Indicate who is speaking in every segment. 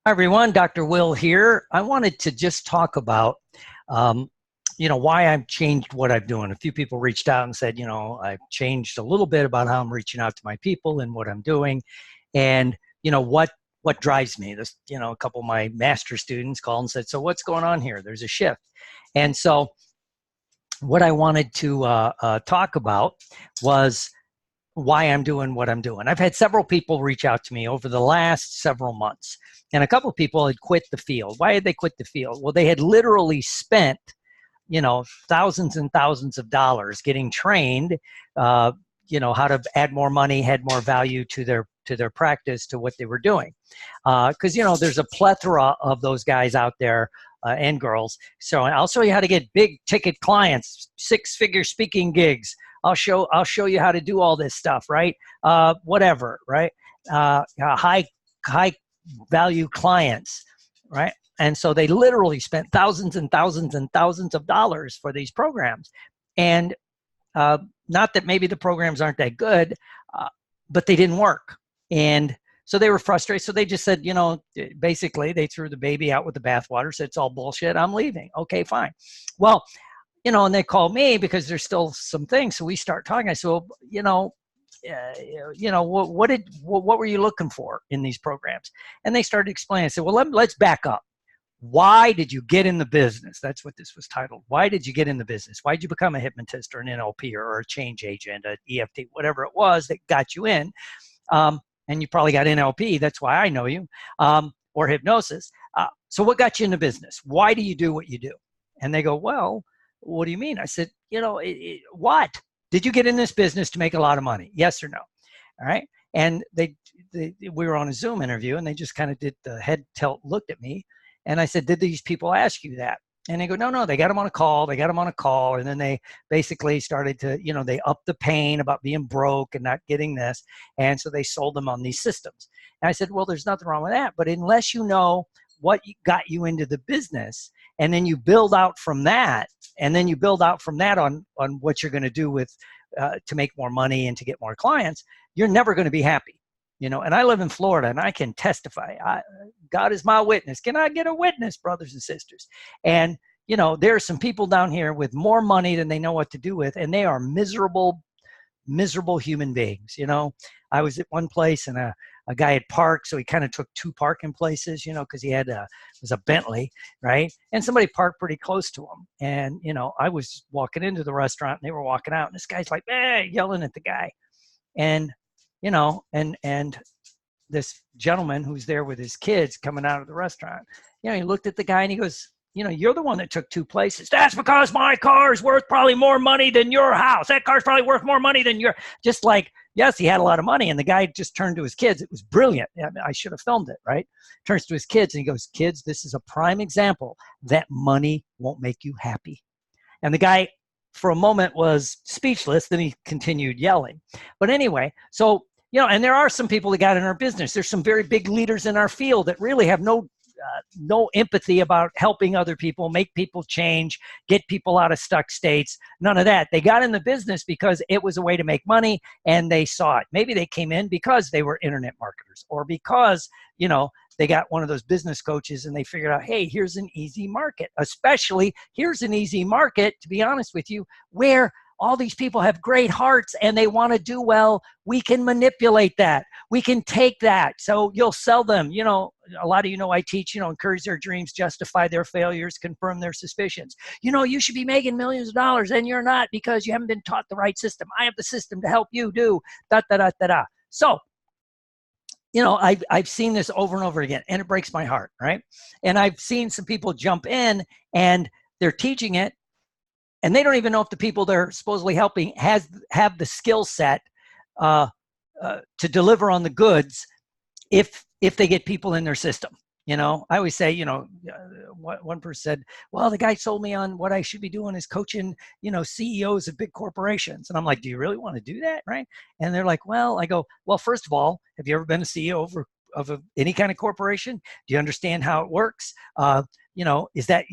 Speaker 1: Hi, everyone. Dr. Will here. I wanted to just talk about, um, why I've changed what I'm doing. A few people reached out and said, I've changed a little bit about how I'm reaching out to my people and what I'm doing, and what drives me. This, a couple of my master students called and said, "So what's going on here? There's a shift," and so what I wanted to talk about was why I'm doing what I'm doing. I've had several people reach out to me over the last several months, and a couple of people had quit the field. Why had they quit the field? Well, they had literally spent, thousands and thousands of dollars getting trained, how to add more money, add more value to their practice, to what they were doing. Because there's a plethora of those guys out there and girls. So I'll show you how to get big ticket clients, six-figure speaking gigs. I'll show you how to do all this stuff, right? Whatever, right? High value clients, right? And so they literally spent thousands and thousands and thousands of dollars for these programs. And not that maybe the programs aren't that good, but they didn't work. And so they were frustrated. So they just said, basically they threw the baby out with the bathwater, said it's all bullshit, I'm leaving. Okay, fine. Well, and they called me because there's still some things. So we start talking. I said, well, what were you looking for in these programs? And they started explaining. I said, well, let's back up. Why did you get in the business? That's what this was titled. Why did you get in the business? Why did you become a hypnotist or an NLP or a change agent, an EFT, whatever it was that got you in? And you probably got NLP. That's why I know you, or hypnosis. So what got you in the business? Why do you do what you do? And they go, well, what do you mean? I said, what? Did you get in this business to make a lot of money? Yes or no? All right. And we were on a Zoom interview, and they just kind of did the head tilt, looked at me. And I said, did these people ask you that? And they go, no, they got them on a call. And then they basically started to, they upped the pain about being broke and not getting this. And so they sold them on these systems. And I said, well, there's nothing wrong with that. But unless you know what got you into the business, and then you build out from that, on what you're going to do with to make more money and to get more clients, you're never going to be happy. And I live in Florida, and I can testify. God is my witness. Can I get a witness, brothers and sisters? And, there are some people down here with more money than they know what to do with, and they are miserable human beings. I was at one place, and a guy had parked, so he kind of took two parking places, because he had it was a Bentley, right? And somebody parked pretty close to him. And, I was walking into the restaurant, and they were walking out, and this guy's like, yelling at the guy. And, and this gentleman who's there with his kids coming out of the restaurant, he looked at the guy and he goes, you're the one that took two places. That's because my car is worth probably more money than your house. That car's probably worth more money than your, just like, yes, he had a lot of money. And the guy just turned to his kids. It was brilliant. I should have filmed it, right? Turns to his kids and he goes, kids, this is a prime example that money won't make you happy. And the guy for a moment was speechless. Then he continued yelling. But anyway, so, and there are some people that got in our business. There's some very big leaders in our field that really have no empathy about helping other people, make people change, get people out of stuck states. None of that. They got in the business because it was a way to make money, and they saw it. Maybe they came in because they were internet marketers, or because, they got one of those business coaches and they figured out, hey, here's an easy market. Especially here's an easy market, to be honest with you, where all these people have great hearts and they want to do well. We can manipulate that. We can take that. So you'll sell them. A lot of I teach, encourage their dreams, justify their failures, confirm their suspicions. You should be making millions of dollars and you're not because you haven't been taught the right system. I have the system to help you do da da da da da. So, I've seen this over and over again, and it breaks my heart, right? And I've seen some people jump in and they're teaching it, and they don't even know if the people they're supposedly helping have the skill set to deliver on the goods if they get people in their system. I always say, one person said, well, the guy sold me on what I should be doing is coaching, CEOs of big corporations. And I'm like, do you really want to do that? Right. And they're like, well, I go, well, first of all, have you ever been a CEO of any kind of corporation? Do you understand how it works? Is that,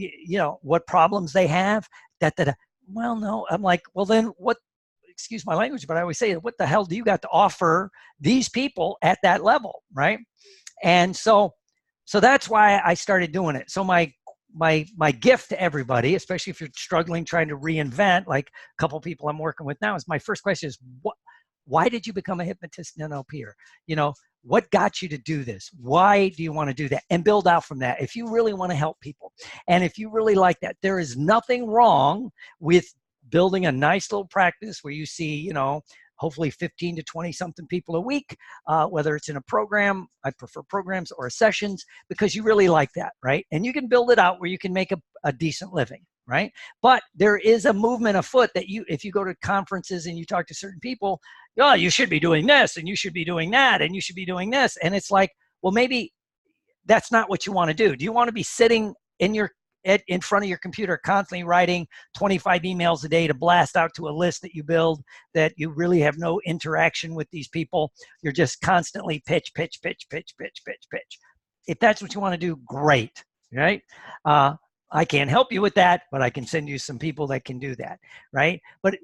Speaker 1: what problems they have? Well, no. I'm like, well, then what? Excuse my language, but I always say, what the hell do you got to offer these people at that level? Right. And so So that's why I started doing it. So my gift to everybody, especially if you're struggling trying to reinvent, like a couple people I'm working with now, is my first question is, why did you become a hypnotist and NLP? Or, what got you to do this? Why do you want to do that? And build out from that. If you really want to help people, and if you really like that, there is nothing wrong with building a nice little practice where you see, hopefully 15 to 20 something people a week, whether it's in a program, I prefer programs, or sessions, because you really like that, right? And you can build it out where you can make a decent living, right? But there is a movement afoot that if you go to conferences and you talk to certain people, oh, you should be doing this, and you should be doing that, and you should be doing this. And it's like, well, maybe that's not what you want to do. Do you want to be sitting in front of your computer constantly writing 25 emails a day to blast out to a list that you build, that you really have no interaction with these people? You're just constantly pitch. If that's what you want to do, great, right? I can't help you with that, but I can send you some people that can do that, right? But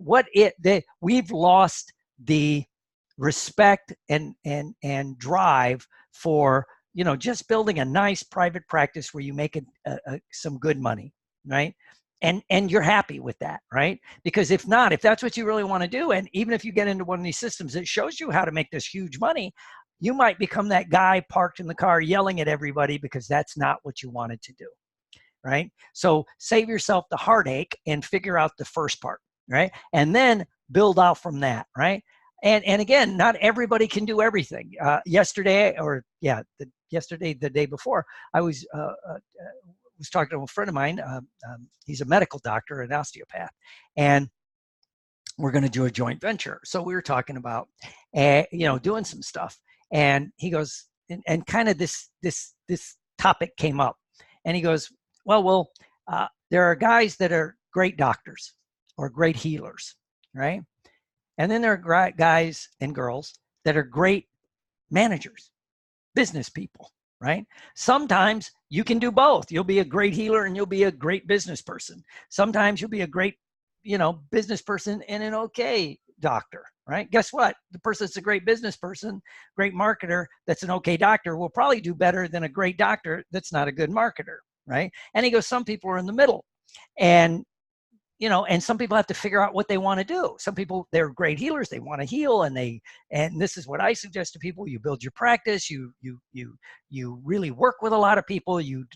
Speaker 1: we've lost the respect and drive for just building a nice private practice where you make some good money, right? And you're happy with that, right? Because if that's what you really want to do, and even if you get into one of these systems that shows you how to make this huge money, you might become that guy parked in the car yelling at everybody because that's not what you wanted to do, right? So save yourself the heartache and figure out the first part, right? And then build out from that, right? And again, not everybody can do everything. Yesterday, the day before, I was talking to a friend of mine. He's a medical doctor, an osteopath, and we're going to do a joint venture. So we were talking about, doing some stuff, and he goes, and kind of this topic came up, and he goes, well, there are guys that are great doctors or great healers, right? And then there are guys and girls that are great managers, business people, right? Sometimes you can do both. You'll be a great healer and you'll be a great business person. Sometimes you'll be a great, business person and an okay doctor, right? Guess what? The person that's a great business person, great marketer, that's an okay doctor will probably do better than a great doctor that's not a good marketer, right? And he goes, some people are in the middle. And and some people have to figure out what they want to do. Some people, they're great healers, they want to heal, and this is what I suggest to people: you build your practice, you really work with a lot of people, you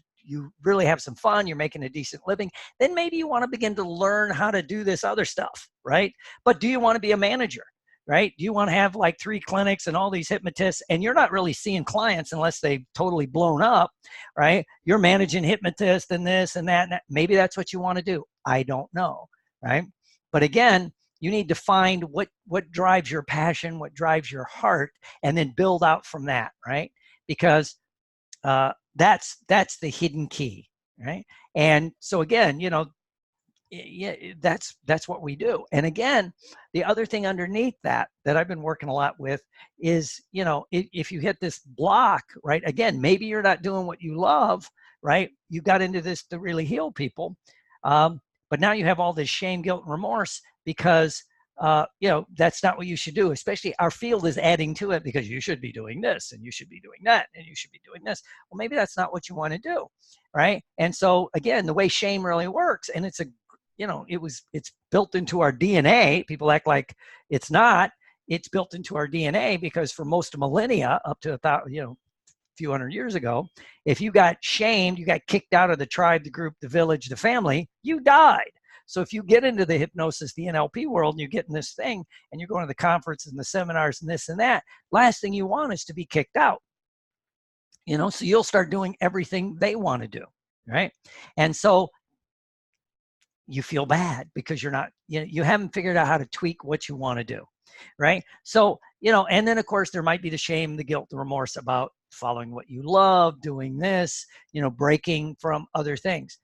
Speaker 1: really have some fun, you're making a decent living. Then maybe you want to begin to learn how to do this other stuff, right? But do you want to be a manager? Right? Do you want to have like 3 clinics and all these hypnotists, and you're not really seeing clients unless they've totally blown up, right? You're managing hypnotists and this and that, and that. Maybe that's what you want to do. I don't know, right? But again, you need to find what drives your passion, what drives your heart, and then build out from that, right? Because that's the hidden key, right? And so again, yeah, that's what we do. And again, the other thing underneath that I've been working a lot with is, if you hit this block, right? Again, maybe you're not doing what you love, right? You got into this to really heal people. But now you have all this shame, guilt, and remorse because, that's not what you should do. Especially our field is adding to it because you should be doing this and you should be doing that and you should be doing this. Well, maybe that's not what you want to do, right? And so again, the way shame really works, and it's built into our DNA. People act like it's not. It's built into our DNA because for most of millennia, up to a few hundred years ago, if you got shamed, you got kicked out of the tribe, the group, the village, the family, you died. So if you get into the hypnosis, the NLP world, and you get in this thing, and you're going to the conference and the seminars and this and that, last thing you want is to be kicked out. So you'll start doing everything they want to do, right? And so you feel bad because you're not, you haven't figured out how to tweak what you want to do, right? So, and then of course there might be the shame, the guilt, the remorse about following what you love, doing this, breaking from other things.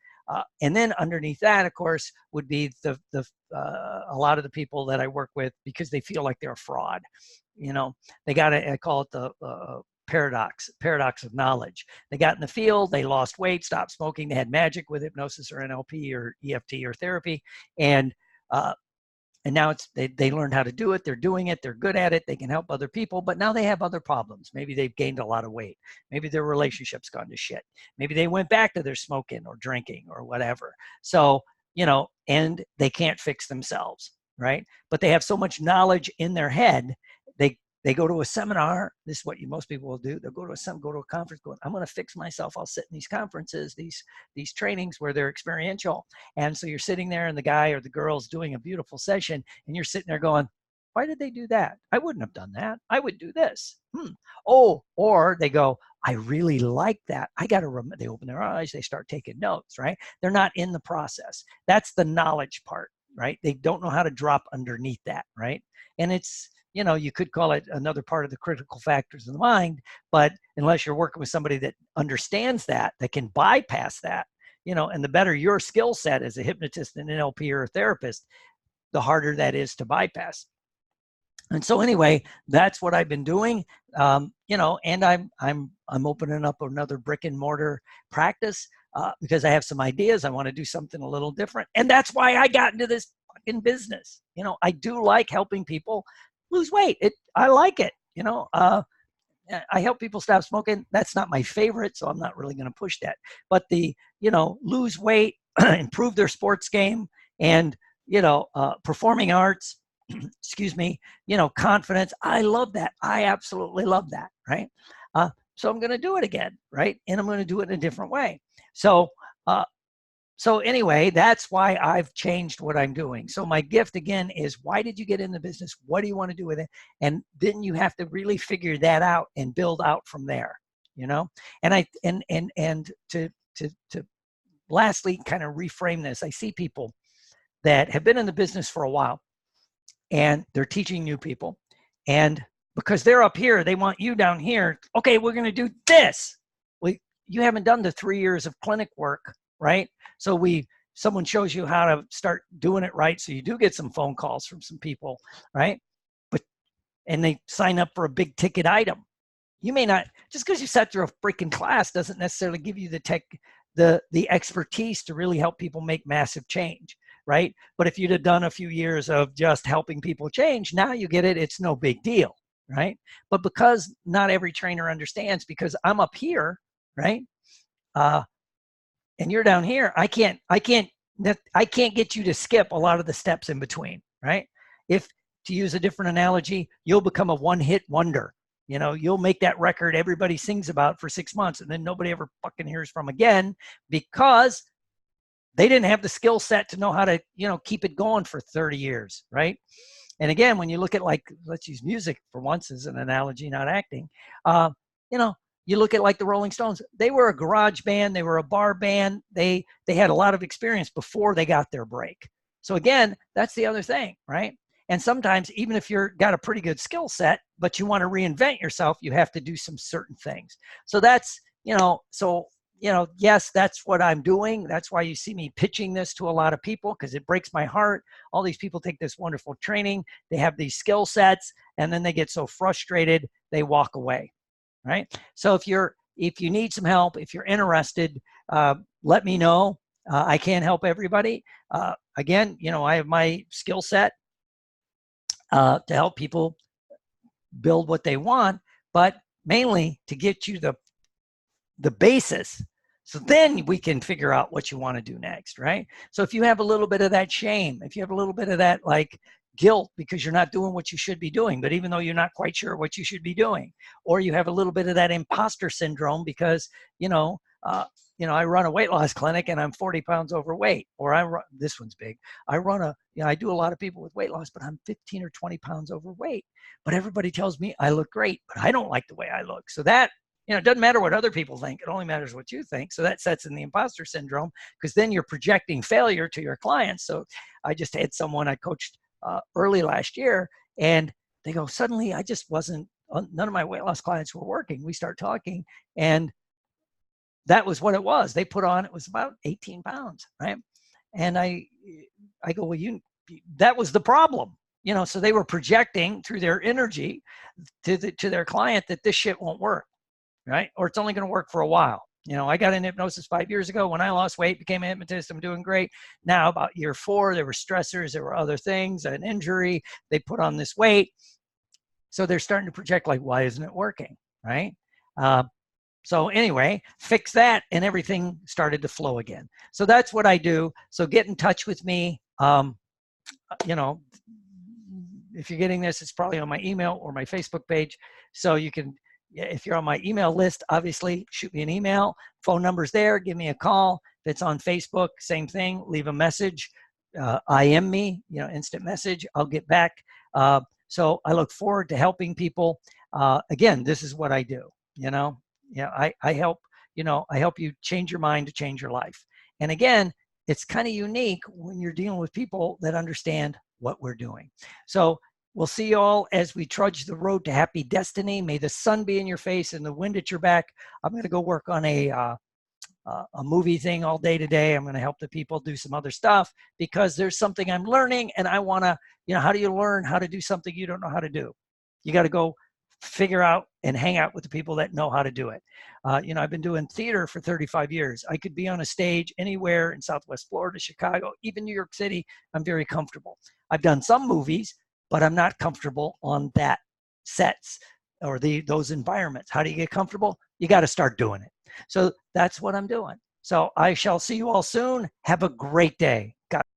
Speaker 1: And then underneath that, of course, would be a lot of the people that I work with because they feel like they're a fraud. They got I call it the paradox of knowledge. They got in the field, they lost weight, stopped smoking, they had magic with hypnosis or NLP or EFT or therapy, and And now they learned how to do it. They're doing it. They're good at it. They can help other people, but now they have other problems. Maybe they've gained a lot of weight. Maybe their relationship's gone to shit. Maybe they went back to their smoking or drinking or whatever. So, and they can't fix themselves, right? But they have so much knowledge in their head. They go to a seminar. This is what most people will do. They'll go to a conference going, I'm going to fix myself. I'll sit in these conferences, these trainings where they're experiential. And so you're sitting there and the guy or the girl's doing a beautiful session and you're sitting there going, why did they do that? I wouldn't have done that. I would do this. Oh, or they go, I really like that. They open their eyes, they start taking notes, right? They're not in the process. That's the knowledge part, right? They don't know how to drop underneath that, right? And it's, you could call it another part of the critical factors of the mind, but unless you're working with somebody that understands that can bypass that, and the better your skill set as a hypnotist, an NLP, or a therapist, the harder that is to bypass. And so anyway, that's what I've been doing, and I'm opening up another brick and mortar practice because I have some ideas. I want to do something a little different, and that's why I got into this fucking business. I do like helping people lose weight. I like it. I help people stop smoking. That's not my favorite, so I'm not really going to push that. But lose weight, improve their sports game, and performing arts. Excuse me. Confidence. I love that. I absolutely love that. Right. So I'm going to do it again. Right. And I'm going to do it in a different way. So anyway, that's why I've changed what I'm doing. So my gift again is, why did you get in the business? What do you want to do with it? And then you have to really figure that out and build out from there, And to lastly kind of reframe this, I see people that have been in the business for a while and they're teaching new people. And because they're up here, they want you down here. Okay, we're going to do this. Well, you haven't done the 3 years of clinic work, right? So someone shows you how to start doing it right. So you do get some phone calls from some people, right? And they sign up for a big ticket item. You may not, just because you sat through a freaking class doesn't necessarily give you the expertise to really help people make massive change, right? But if you'd have done a few years of just helping people change, now you get it. It's no big deal, right? But because not every trainer understands, because I'm up here, right? And you're down here, I can't get you to skip a lot of the steps in between, right? If, to use a different analogy, you'll become a one-hit wonder. You'll make that record everybody sings about for 6 months, and then nobody ever fucking hears from again because they didn't have the skill set to know how to, keep it going for 30 years, right? And again, when you look at, let's use music for once as an analogy, not acting, you look at the Rolling Stones. They were a garage band. They were a bar band. They had a lot of experience before they got their break. So again, that's the other thing, right? And sometimes even if you're got a pretty good skill set, but you want to reinvent yourself, you have to do some certain things. So that's, yes, that's what I'm doing. That's why you see me pitching this to a lot of people, because it breaks my heart. All these people take this wonderful training. They have these skill sets, and then they get so frustrated, they walk away. Right. So if you need some help, if you're interested, let me know. I can't help everybody. Again, I have my skill set to help people build what they want, but mainly to get you the basis. So then we can figure out what you want to do next, right? So if you have a little bit of that shame, if you have a little bit of that guilt because you're not doing what you should be doing, but even though you're not quite sure what you should be doing, or you have a little bit of that imposter syndrome because, I run a weight loss clinic and I'm 40 pounds overweight, or this one's big. I do a lot of people with weight loss, but I'm 15 or 20 pounds overweight, but everybody tells me I look great, but I don't like the way I look. So that, it doesn't matter what other people think. It only matters what you think. So that sets in the imposter syndrome, because then you're projecting failure to your clients. So I just had someone I coached early last year, and they go, suddenly I just wasn't, none of my weight loss clients were working. We start talking, and that was what it was. They put on, it was about 18 pounds, right? And I go, well, that was the problem. So they were projecting through their energy to their client that this shit won't work, right? Or it's only going to work for a while. You know, I got in hypnosis 5 years ago. When I lost weight, became a hypnotist, I'm doing great. Now, about year 4, there were stressors, there were other things, an injury, they put on this weight. So they're starting to project like, why isn't it working, right? So anyway, fix that and everything started to flow again. So that's what I do. So get in touch with me. You know, if you're getting this, it's probably on my email or my Facebook page. So you can, if you're on my email list, obviously shoot me an email. Phone number's there. Give me a call. If it's on Facebook, same thing. Leave a message. IM me, you know, instant message. I'll get back. So I look forward to helping people. Again, this is what I do. You know, I help. You know, I help you change your mind to change your life. And again, it's kind of unique when you're dealing with people that understand what we're doing. So we'll see you all as we trudge the road to happy destiny. May the sun be in your face and the wind at your back. I'm going to go work on a movie thing all day today. I'm going to help the people do some other stuff because there's something I'm learning and I want to, you know, how do you learn how to do something you don't know how to do? You got to go figure out and hang out with the people that know how to do it. You know, I've been doing theater for 35 years. I could be on a stage anywhere in Southwest Florida, Chicago, even New York City. I'm very comfortable. I've done some movies, but I'm not comfortable on that sets or those environments. How do you get comfortable? You got to start doing it. So that's what I'm doing. So I shall see you all soon. Have a great day.